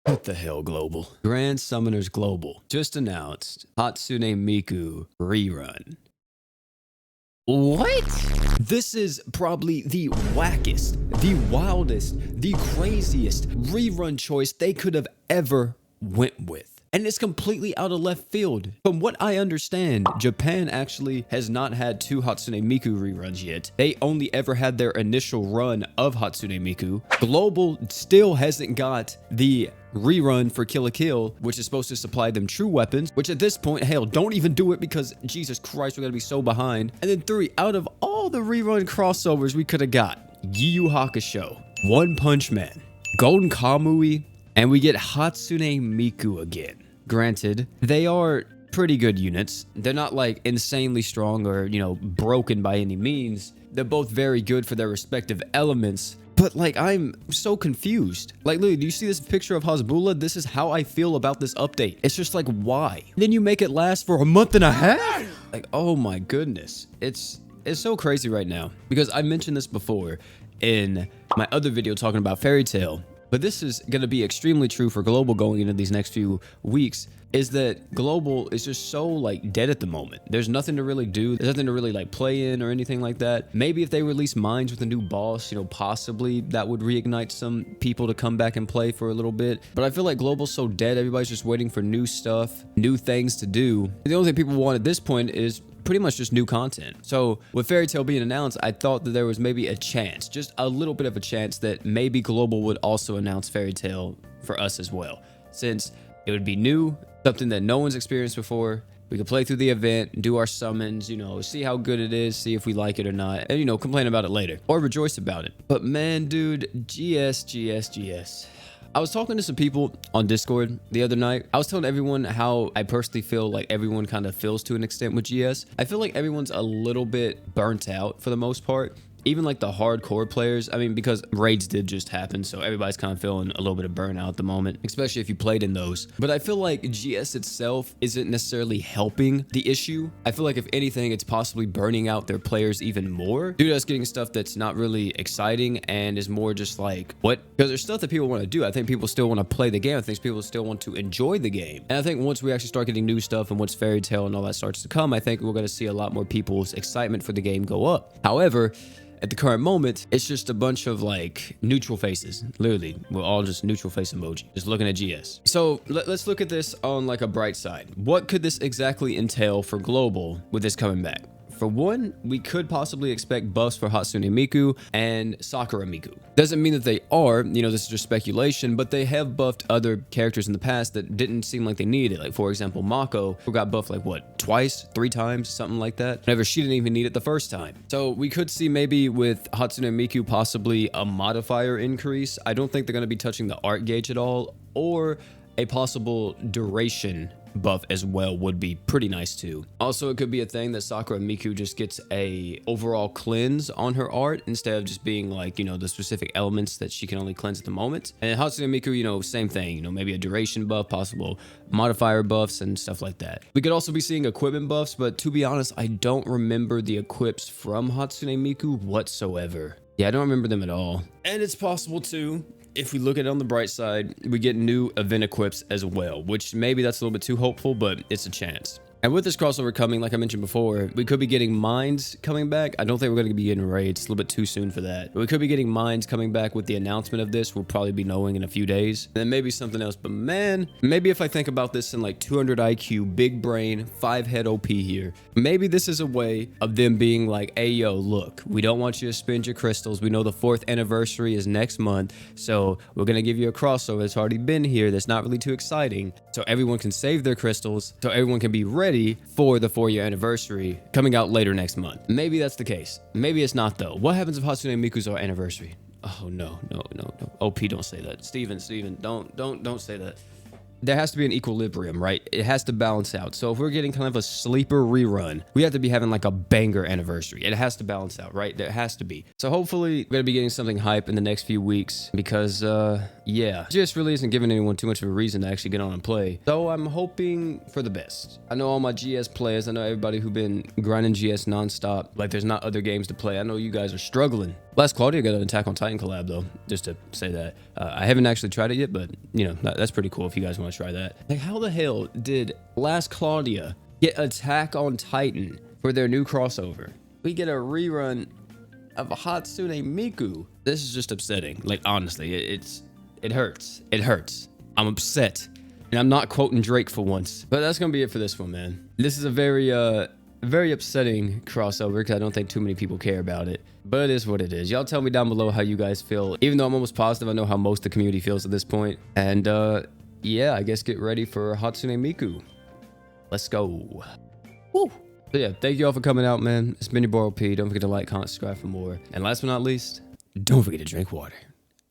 What the hell, Global? Grand Summoners Global just announced Hatsune Miku rerun. What? This is probably the wackest, the wildest, the craziest rerun choice they could have ever went with. And it's completely out of left field. From what I understand, Japan actually has not had two Hatsune Miku reruns yet. They only ever had their initial run of Hatsune Miku. Global still hasn't got the rerun for Kill la Kill, which is supposed to supply them true weapons, which at this point, hell, don't even do it because Jesus Christ, we're gonna be so behind. And then 3, out of all the rerun crossovers we could have got, Yu Yu Hakusho, One Punch Man, Golden Kamui, and we get Hatsune Miku again. Granted, they are pretty good units. They're not like insanely strong or, broken by any means. They're both very good for their respective elements. But like, I'm so confused. Like, literally, do you see this picture of Hasbula? This is how I feel about this update. It's just like, why? Then you make it last for a month and a half? Like, oh my goodness. It's so crazy right now. Because I mentioned this before in my other video talking about Fairy Tail. But this is going to be extremely true for Global going into these next few weeks, is that Global is just so like dead at the moment. There's nothing to really do. There's nothing to really like play in or anything like that. Maybe if they release Mines with a new boss, possibly that would reignite some people to come back and play for a little bit. But I feel like Global's so dead. Everybody's just waiting for new stuff, new things to do. The only thing people want at this point is pretty much just new content. So with Fairy Tail being announced, I thought that there was maybe a chance, just a little bit of a chance, that maybe Global would also announce Fairy Tail for us as well. Since it would be new, something that no one's experienced before. We could play through the event, do our summons, see how good it is, see if we like it or not, and complain about it later or rejoice about it. But man, dude, GS. I was talking to some people on Discord the other night. I was telling everyone how I personally feel like everyone kind of feels to an extent with GS. I feel like everyone's a little bit burnt out for the most part. Even like the hardcore players, because raids did just happen, so everybody's kind of feeling a little bit of burnout at the moment, especially if you played in those. But I feel like GS itself isn't necessarily helping the issue. I feel like if anything, it's possibly burning out their players even more due to us getting stuff that's not really exciting and is more just like, what? Because there's stuff that people want to do. I think people still want to play the game. I think people still want to enjoy the game. And I think once we actually start getting new stuff and once Fairy Tail and all that starts to come, I think we're going to see a lot more people's excitement for the game go up. However, at the current moment, it's just a bunch of like neutral faces. Literally, we're all just neutral face emoji, just looking at GS. So let's look at this on like a bright side. What could this exactly entail for Global with this coming back? For one, we could possibly expect buffs for Hatsune Miku and Sakura Miku. Doesn't mean that they are, this is just speculation, but they have buffed other characters in the past that didn't seem like they needed. Like, for example, Mako, who got buffed like what, twice, 3 times, something like that. Whenever she didn't even need it the first time. So we could see maybe with Hatsune Miku possibly a modifier increase. I don't think they're going to be touching the art gauge at all, or a possible duration buff as well would be pretty nice too. Also, it could be a thing that Sakura Miku just gets a overall cleanse on her art instead of just being like, the specific elements that she can only cleanse at the moment. And Hatsune Miku, same thing, maybe a duration buff, possible modifier buffs and stuff like that. We could also be seeing equipment buffs, but to be honest, I don't remember the equips from Hatsune Miku whatsoever. Yeah, I don't remember them at all. And it's possible too, if we look at it on the bright side, we get new event equips as well, which maybe that's a little bit too hopeful, but it's a chance. And with this crossover coming, like I mentioned before, we could be getting Mines coming back. I don't think we're going to be getting raids. It's a little bit too soon for that. But we could be getting Mines coming back with the announcement of this. We'll probably be knowing in a few days. And then maybe something else. But man, maybe if I think about this in like 200 IQ, big brain, 5 head OP here, maybe this is a way of them being like, hey, yo, look, we don't want you to spend your crystals. We know the 4th anniversary is next month. So we're going to give you a crossover that's already been here. That's not really too exciting. So everyone can save their crystals. So everyone can be ready for the 4-year anniversary coming out later next month. Maybe that's the case. Maybe it's not though. What happens if Hatsune Miku's our anniversary? Oh no. OP, don't say that. Steven, don't say that. there has to be an equilibrium, right? It has to balance out. So if we're getting kind of a sleeper rerun, we have to be having like a banger anniversary. It has to balance out, right? There has to be. So hopefully we're gonna be getting something hype in the next few weeks because yeah, GS really isn't giving anyone too much of a reason to actually get on and play. So I'm hoping for the best. I know all my GS players, I know everybody who've been grinding GS nonstop, like there's not other games to play. I know you guys are struggling. Last Claudia got an Attack on Titan collab though, just to say that. I haven't actually tried it yet, but you know, that's pretty cool if you guys want to try that. Like how the hell did Last Claudia get Attack on Titan for their new crossover? We get a rerun of Hatsune Miku. This is just upsetting. Like honestly, it hurts. It hurts. I'm upset. And I'm not quoting Drake for once. But that's gonna be it for this one, man. This is a very upsetting crossover because I don't think too many people care about it. But it is what it is. Y'all tell me down below how you guys feel. Even though I'm almost positive I know how most of the community feels at this point. And yeah, I guess get ready for Hatsune Miku. Let's go. Woo. So yeah, thank you all for coming out, man. It's been your boy P. Don't forget to like, comment, subscribe for more. And last but not least, don't forget to drink water.